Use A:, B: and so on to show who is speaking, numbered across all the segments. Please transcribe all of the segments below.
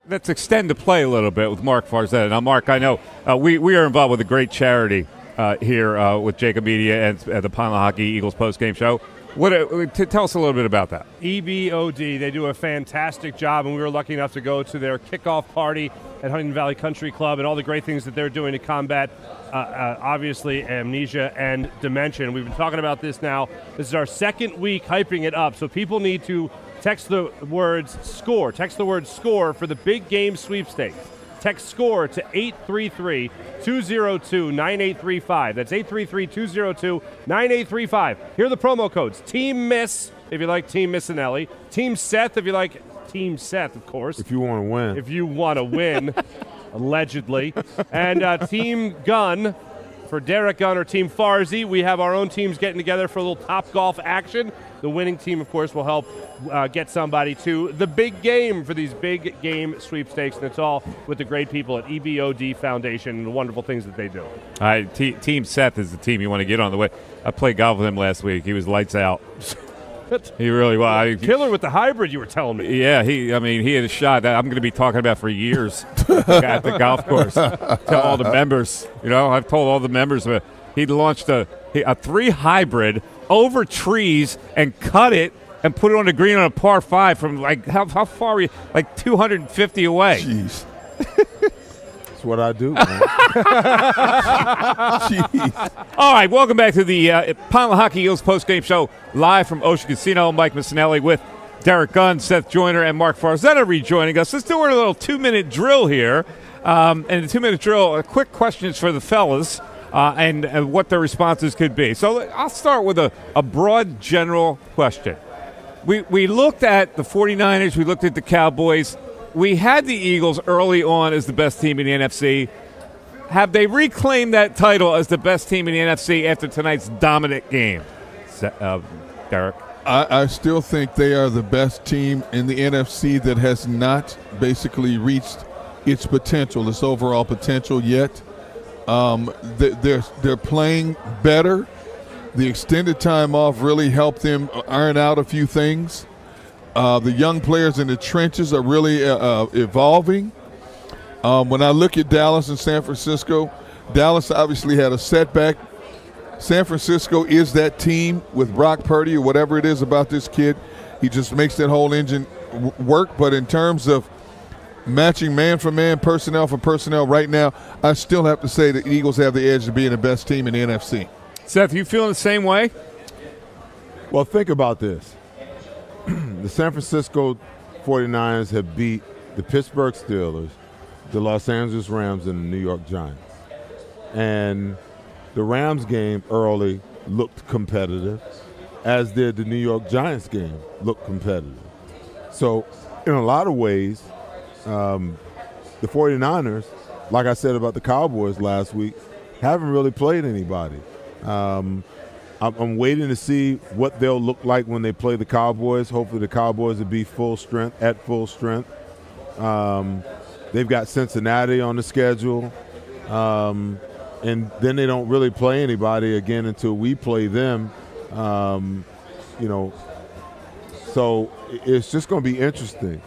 A: Let's extend the play a little bit with Mark Farzetta. Now, Mark, I know we are involved with a great charity here with JAKIB Media and the Lehocky Eagles postgame show. Tell us a little bit about that.
B: EBOD, they do a fantastic job, and we were lucky enough to go to their kickoff party at Huntington Valley Country Club and all the great things that they're doing to combat, obviously, amnesia and dementia. We've been talking about this now. This is our second week hyping it up, so people need to text the words SCORE. Text the word SCORE for the big game sweepstakes. Text SCORE to 833-202-9835. That's 833-202-9835. Here are the promo codes. Team Miss, if you like Team Missinelli. Team Seth, if you like Team Seth, of course.
C: If you want to win.
B: If you want to win, allegedly. And Team Gun for Derek Gunn or Team Farzi. We have our own teams getting together for a little Top Golf action. The winning team, of course, will help get somebody to the big game for these big game sweepstakes, and it's all with the great people at EBOD Foundation and the wonderful things that they do.
A: All right, Team Seth is the team you want to get on the way. I played golf with him last week. He was lights out. He really was.
B: Killer with the hybrid, you were telling me.
A: Yeah, he had a shot that I'm going to be talking about for years at the golf course. Tell all the members. I've told all the members. He launched a 3 hybrid over trees and cut it and put it on the green on a par 5 from how far were you? 250 away.
C: Jeez. That's what I do, man.
A: Jeez. All right, welcome back to the Lehocky Eagles postgame show live from Ocean Casino. Mike Missinelli with Derek Gunn, Seth Joyner, and Mark Farzetta rejoining us. Let's do a little 2-minute drill here. And the 2-minute drill, quick questions for the fellas. And what their responses could be. So I'll start with a broad general question. We looked at the 49ers. We looked at the Cowboys. We had the Eagles early on as the best team in the NFC. Have they reclaimed that title as the best team in the NFC after tonight's dominant game? Derek?
D: I still think they are the best team in the NFC that has not basically reached its potential, its overall potential yet. They're playing better. The extended time off really helped them iron out a few things. The young players in the trenches are really evolving. When I look at Dallas and San Francisco, Dallas obviously had a setback. San Francisco is that team with Brock Purdy or whatever it is about this kid. He just makes that whole engine work. But in terms of matching man for man, personnel for personnel right now, I still have to say the Eagles have the edge to being the best team in the NFC.
A: Seth, you feeling the same way?
C: Well, think about this. The San Francisco 49ers have beat the Pittsburgh Steelers, the Los Angeles Rams, and the New York Giants. And the Rams game early looked competitive, as did the New York Giants game look competitive. So in a lot of ways, the 49ers, like I said about the Cowboys last week, haven't really played anybody. I'm waiting to see what they'll look like when they play the Cowboys. Hopefully the Cowboys will be at full strength. They've got Cincinnati on the schedule. And then they don't really play anybody again until we play them. So it's just going to be interesting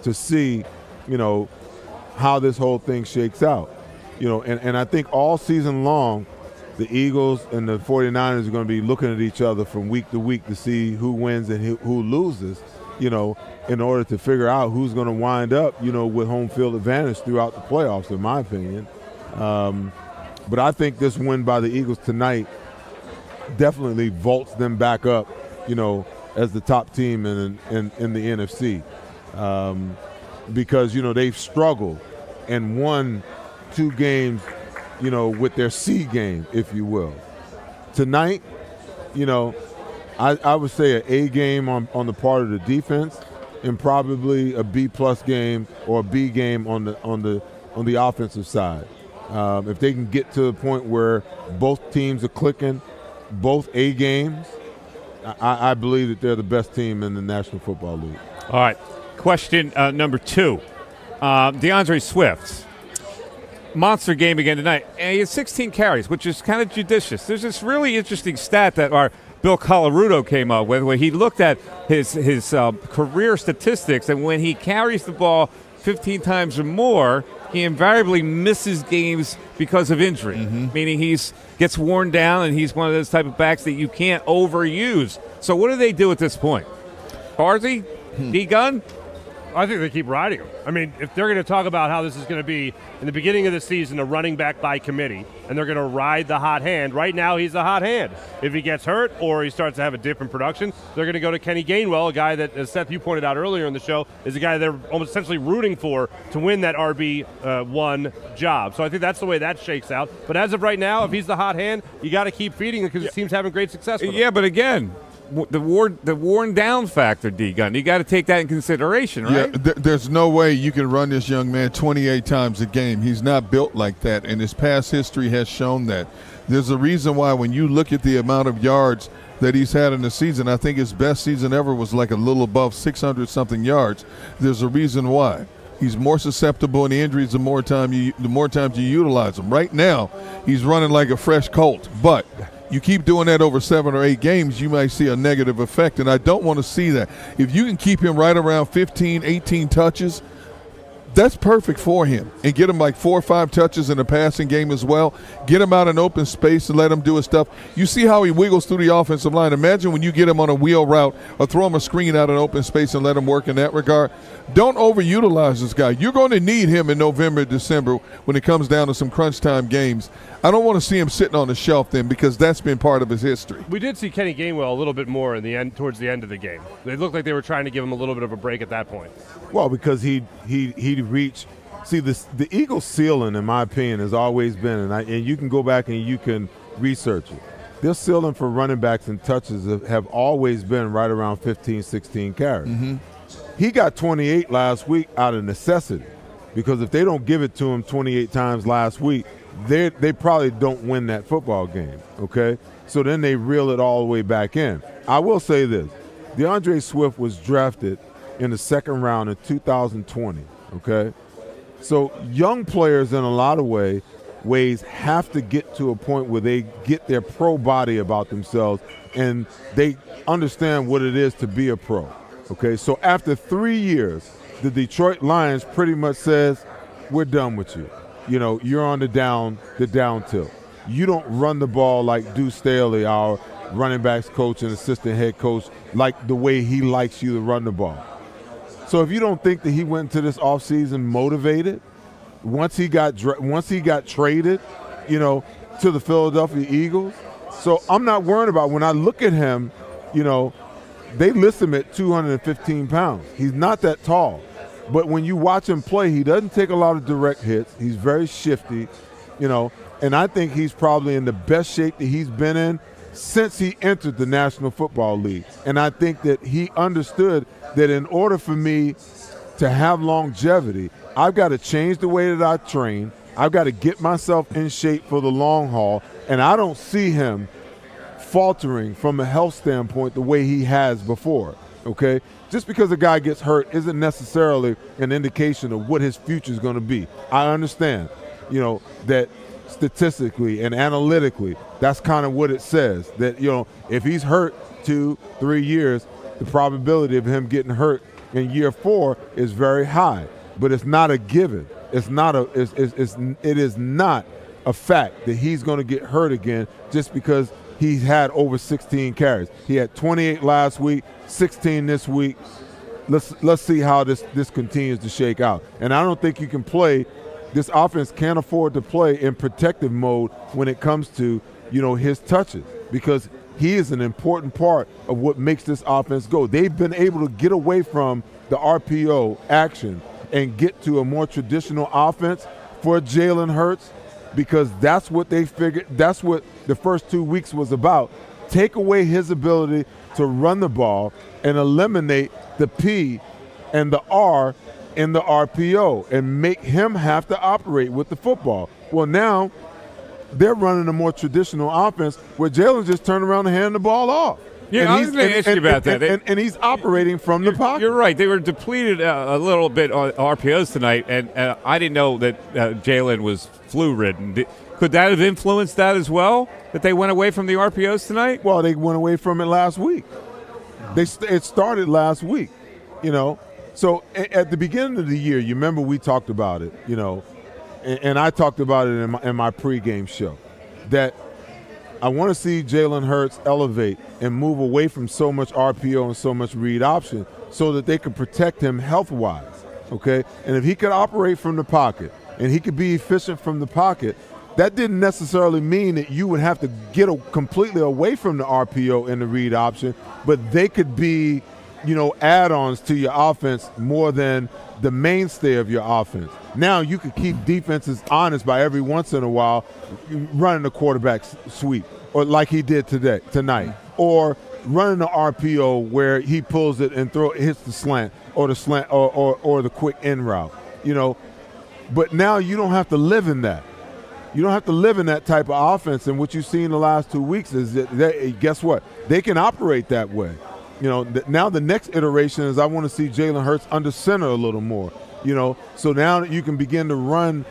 C: to see how this whole thing shakes out. And I think all season long, the Eagles and the 49ers are going to be looking at each other from week to week to see who wins and who loses, in order to figure out who's going to wind up, with home field advantage throughout the playoffs, in my opinion. But I think this win by the Eagles tonight definitely vaults them back up, as the top team in the NFC. Because, they've struggled and won 2 games, with their C game, if you will. Tonight, I would say an A game on the part of the defense and probably a B+ game or a B game on the offensive side. If they can get to the point where both teams are clicking, both A games, I believe that they're the best team in the National Football League.
A: All right. Question number 2. DeAndre Swift. Monster game again tonight. And he had 16 carries, which is kind of judicious. There's this really interesting stat that our Bill Colarudo came up with where he looked at his career statistics, and when he carries the ball 15 times or more, he invariably misses games because of injury, meaning gets worn down, and he's one of those type of backs that you can't overuse. So what do they do at this point? Barzy? D-Gun?
B: I think they keep riding him. I mean, if they're going to talk about how this is going to be, in the beginning of the season, a running back by committee, and they're going to ride the hot hand, right now he's the hot hand. If he gets hurt or he starts to have a dip in production, they're going to go to Kenny Gainwell, a guy that, as Seth, you pointed out earlier in the show, is a guy they're almost essentially rooting for to win that RB1 job. So I think that's the way that shakes out. But as of right now, if he's the hot hand, you got to keep feeding him because his team's having great success with him.
A: Yeah, but again, the worn down factor, D-Gun, you got to take that in consideration, right?
D: Yeah, there's no way you can run this young man 28 times a game. He's not built like that, and his past history has shown that. There's a reason why when you look at the amount of yards that he's had in the season, I think his best season ever was like a little above 600-something yards. There's a reason why. He's more susceptible in the injuries the more times you utilize him. Right now, he's running like a fresh colt, but you keep doing that over 7 or 8 games, you might see a negative effect, and I don't want to see that. If you can keep him right around 15, 18 touches, that's perfect for him. And get him like 4 or 5 touches in the passing game as well. Get him out in open space and let him do his stuff. You see how he wiggles through the offensive line. Imagine when you get him on a wheel route or throw him a screen out in open space and let him work in that regard. Don't overutilize this guy. You're going to need him in November, December when it comes down to some crunch time games. I don't want to see him sitting on the shelf then, because that's been part of his history.
B: We did see Kenny Gainwell a little bit more in the end, towards the end of the game. They looked like they were trying to give him a little bit of a break at that point.
C: Well, because he reached. See, the Eagles' ceiling, in my opinion, has always been, and you can go back and you can research it. Their ceiling for running backs and touches have always been right around 15, 16 carries. He got 28 last week out of necessity, because if they don't give it to him 28 times last week, they probably don't win that football game, okay? So then they reel it all the way back in. I will say this. DeAndre Swift was drafted in the 2nd round in 2020, okay? So young players in a lot of ways have to get to a point where they get their pro body about themselves and they understand what it is to be a pro, okay? So after 3 years, the Detroit Lions pretty much says, we're done with you. You know, you're on the down tilt. You don't run the ball like Deuce Staley, our running backs coach and assistant head coach, like the way he likes you to run the ball. So if you don't think that he went into this offseason motivated, once he got traded, you know, to the Philadelphia Eagles, so I'm not worried about when I look at him, you know, they list him at 215 pounds. He's not that tall. But when you watch him play, he doesn't take a lot of direct hits. He's very shifty, you know, and I think he's probably in the best shape that he's been in since he entered the National Football League. And I think that he understood that in order for me to have longevity, I've got to change the way that I train. I've got to get myself in shape for the long haul, and I don't see him faltering from a health standpoint the way he has before, okay? Just because a guy gets hurt isn't necessarily an indication of what his future is going to be. I understand, you know, that statistically and analytically, that's kind of what it says, that, you know, if he's hurt 2-3 years, the probability of him getting hurt in year 4 is very high. But it's not a given. It is not a fact that he's going to get hurt again just because he's had over 16 carries. He had 28 last week, 16 this week. Let's see how this continues to shake out. And I don't think you can play – this offense can't afford to play in protective mode when it comes to, you know, his touches, because he is an important part of what makes this offense go. They've been able to get away from the RPO action and get to a more traditional offense for Jalen Hurts, because that's what they figured, that's what the first 2 weeks was about. Take away his ability to run the ball and eliminate the P and the R in the RPO and make him have to operate with the football. Well, now they're running a more traditional offense where Jalen just turned around and handed the ball off.
A: Yeah, I was going to ask you about that.
C: And he's operating from the pocket.
A: You're right. They were depleted a little bit on RPOs tonight, and I didn't know that Jalen was flu-ridden. Could that have influenced that as well, that they went away from the RPOs tonight?
C: Well, they went away from it last week. It started last week, you know. So at the beginning of the year, you remember we talked about it, and I talked about it in my pregame show, that I want to see Jalen Hurts elevate and move away from so much RPO and so much read option so that they can protect him health-wise, okay? And if he could operate from the pocket and he could be efficient from the pocket, that didn't necessarily mean that you would have to get completely away from the RPO and the read option, but they could be, add-ons to your offense more than the mainstay of your offense. Now you can keep defenses honest by every once in a while running the quarterback sweep, or like he did tonight, or running the RPO where he pulls it and hits the slant or the quick in route. But now you don't have to live in that. You don't have to live in that type of offense. And what you see in the last 2 weeks is that guess what? They can operate that way. Now the next iteration is I want to see Jalen Hurts under center a little more. So now that you can begin to run,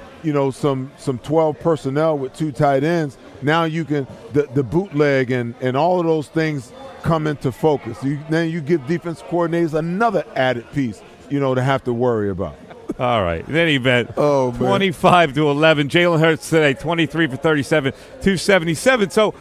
C: some 12 personnel with 2 tight ends. Now you can the bootleg and all of those things come into focus. Then you give defense coordinators another added piece, to have to worry about.
A: All right. In any event, 25-11. Jalen Hurts today, 23 for 37, 277. So,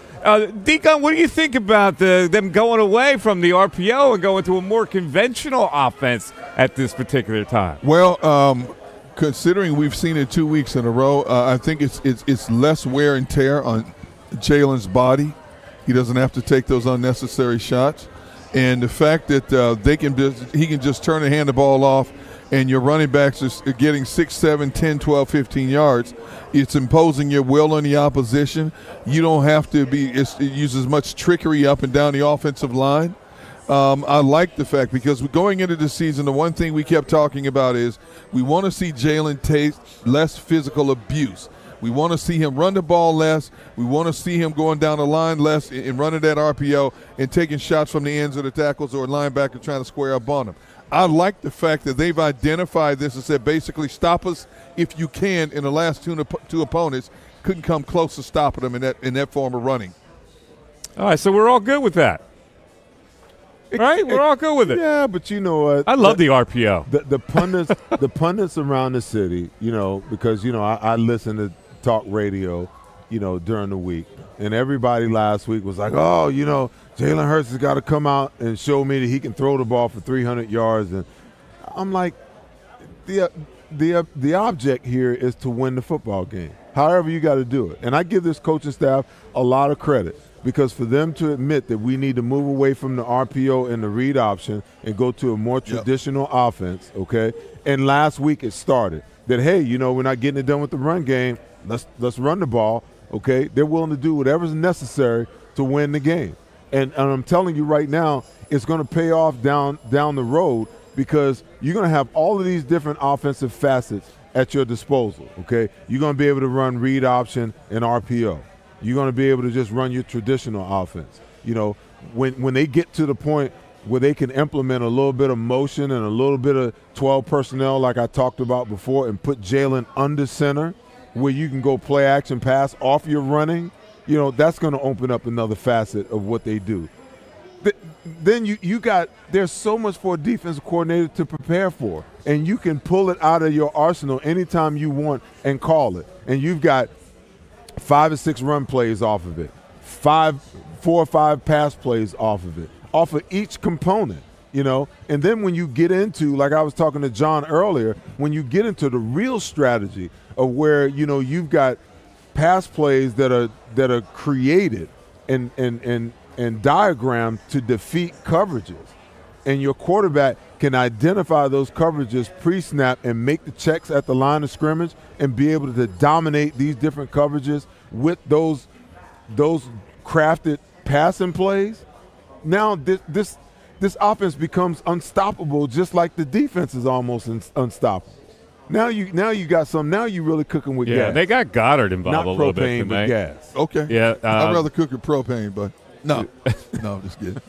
A: Deacon, what do you think about them going away from the RPO and going to a more conventional offense at this particular time?
D: Well, considering we've seen it 2 weeks in a row, I think it's less wear and tear on Jalen's body. He doesn't have to take those unnecessary shots. And the fact that he can just turn and hand the ball off, and your running backs are getting 6, 7, 10, 12, 15 yards, it's imposing your will on the opposition. You don't have to use as much trickery up and down the offensive line. I like the fact, because going into the season, the one thing we kept talking about is we want to see Jalen take less physical abuse. We want to see him run the ball less. We want to see him going down the line less and running that RPO and taking shots from the ends of the tackles or linebacker trying to square up on him. I like the fact that they've identified this and said basically stop us if you can, in the last two opponents couldn't come close to stopping them in that form of running.
A: All right, so we're all good with that. Right? We're all good with it.
C: Yeah, but you know what?
A: I love the RPO.
C: The pundits around the city, because, I listen to talk radio, during the week. And everybody last week was like, oh, Jalen Hurts has got to come out and show me that he can throw the ball for 300 yards. And I'm like, the object here is to win the football game, however you got to do it. And I give this coaching staff a lot of credit, because for them to admit that we need to move away from the RPO and the read option and go to a more traditional offense, okay? And last week it started that, hey, we're not getting it done with the run game. Let's run the ball, okay? They're willing to do whatever's necessary to win the game. And I'm telling you right now, it's going to pay off down the road, because you're going to have all of these different offensive facets at your disposal, okay? You're going to be able to run read option and RPO. You're going to be able to just run your traditional offense. When they get to the point where they can implement a little bit of motion and a little bit of 12 personnel like I talked about before, and put Jalen under center where you can go play action pass off your running, that's going to open up another facet of what they do. Then there's so much for a defensive coordinator to prepare for, and you can pull it out of your arsenal anytime you want and call it. And you've got 5 or 6 run plays off of it, 4 or 5 pass plays off of it, off of each component, And then when you get into, like I was talking to John earlier, when you get into the real strategy of where, you've got pass plays that are created and diagrammed to defeat coverages, and your quarterback can identify those coverages pre-snap and make the checks at the line of scrimmage and be able to dominate these different coverages with those crafted passing plays. Now this offense becomes unstoppable, just like the defense is almost unstoppable. Now you got some. Now you really cooking with gas.
A: Yeah, they got Goddard involved
C: Not
A: a little bit
C: propane,
A: tonight.
C: but gas.
D: Okay.
A: Yeah,
D: I'd rather cook with propane, but no, I'm just kidding.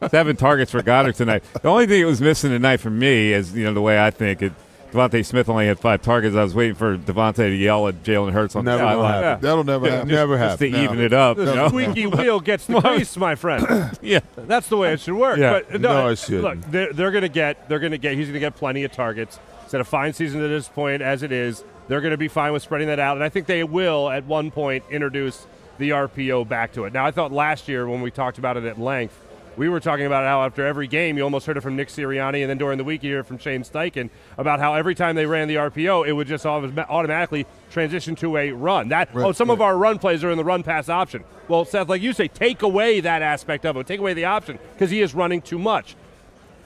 A: 7 targets for Goddard tonight. The only thing it was missing tonight for me is, the way I think it, Devontae Smith only had 5 targets. I was waiting for Devontae to yell at Jalen Hurts on the
C: Never gonna
A: sideline.
C: happen.
D: That'll never happen.
C: Never
A: Just to
C: happen.
A: even it up.
B: The
A: you know?
B: squeaky wheel gets the grease, my friend.
A: Yeah.
B: That's the way it should work.
A: Yeah.
B: But
C: No, it shouldn't.
B: Look, they're going to get. He's going to get plenty of targets. It's had a fine season to this point as it is. They're going to be fine with spreading that out, and I think they will at one point introduce the RPO back to it. Now, I thought last year when we talked about it at length, we were talking about how after every game you almost heard it from Nick Sirianni, and then during the week you hear it from Shane Steichen about how every time they ran the RPO, it would just automatically transition to a run. Some of our run plays are in the run-pass option. Well, Seth, like you say, take away that aspect of it. Take away the option because he is running too much.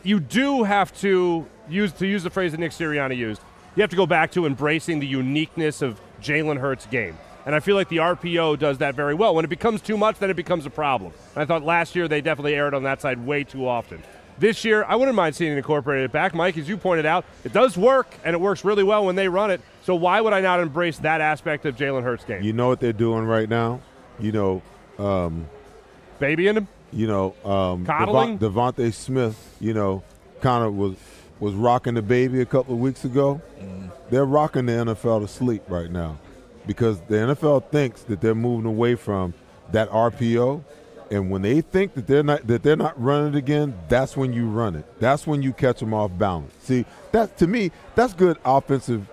B: You do have to use the phrase that Nick Sirianni used. You have to go back to embracing the uniqueness of Jalen Hurts' game. And I feel like the RPO does that very well. When it becomes too much, then it becomes a problem. And I thought last year they definitely erred on that side way too often. This year, I wouldn't mind seeing it incorporated back. Mike, as you pointed out, it does work, and it works really well when they run it. So why would I not embrace that aspect of Jalen Hurts' game?
C: You know what they're doing right now?
B: Babying him? Coddling?
C: Devontae Smith, kind of was rocking the baby a couple of weeks ago. They're rocking the NFL to sleep right now because the NFL thinks that they're moving away from that RPO, and when they think that they're not running it again, that's when you run it. That's when you catch them off balance. See, to me, that's good offensive,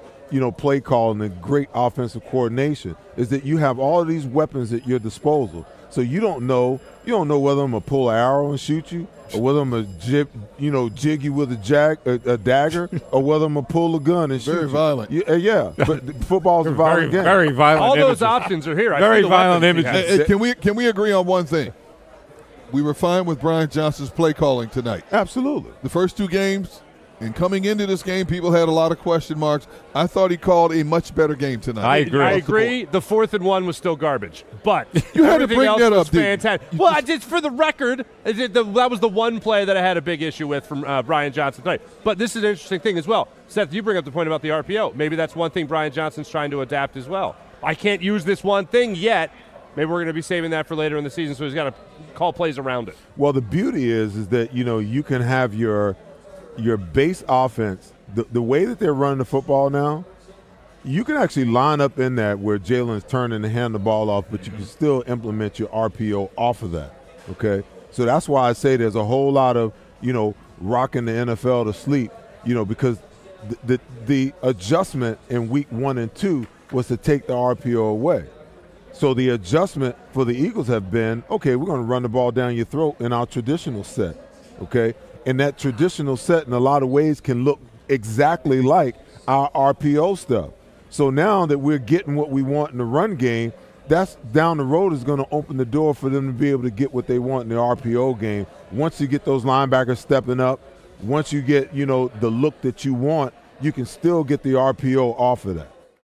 C: play calling and great offensive coordination. Is that you have all of these weapons at your disposal, so you don't know whether I'm gonna pull an arrow and shoot you, or whether I'm gonna jig you with a dagger, or whether I'm gonna pull a gun and shoot you.
D: Very violent.
C: Yeah, but football's a violent game.
A: Very violent.
B: All
A: images.
B: those options are here.
A: Very violent images.
D: Hey, can we agree on one thing? We were fine with Brian Johnson's play calling tonight.
C: Absolutely.
D: The first 2 games, and coming into this game, people had a lot of question marks. I thought he called a much better game tonight.
B: I agree. The 4th and 1 was still garbage, but
D: You had to
B: everything
D: bring
B: else
D: that
B: was
D: up, didn't you?
B: fantastic. Well, just for the record, that was the one play that I had a big issue with from Brian Johnson tonight. But this is an interesting thing as well. Seth, you bring up the point about the RPO. Maybe that's one thing Brian Johnson's trying to adapt as well. I can't use this one thing yet. Maybe we're going to be saving that for later in the season, so he's got to call plays around it.
C: Well, the beauty is that you can have your base offense. The way that they're running the football now, you can actually line up in that where Jalen's turning and hand the ball off, but you can still implement your RPO off of that. Okay, so that's why I say there's a whole lot of rocking the NFL to sleep. Because the adjustment in week 1 and 2 was to take the RPO away. So the adjustment for the Eagles have been, okay, we're going to run the ball down your throat in our traditional set, okay? And that traditional set in a lot of ways can look exactly like our RPO stuff. So now that we're getting what we want in the run game, that's down the road is going to open the door for them to be able to get what they want in the RPO game. Once you get those linebackers stepping up, once you get, the look that you want, you can still get the RPO off of that.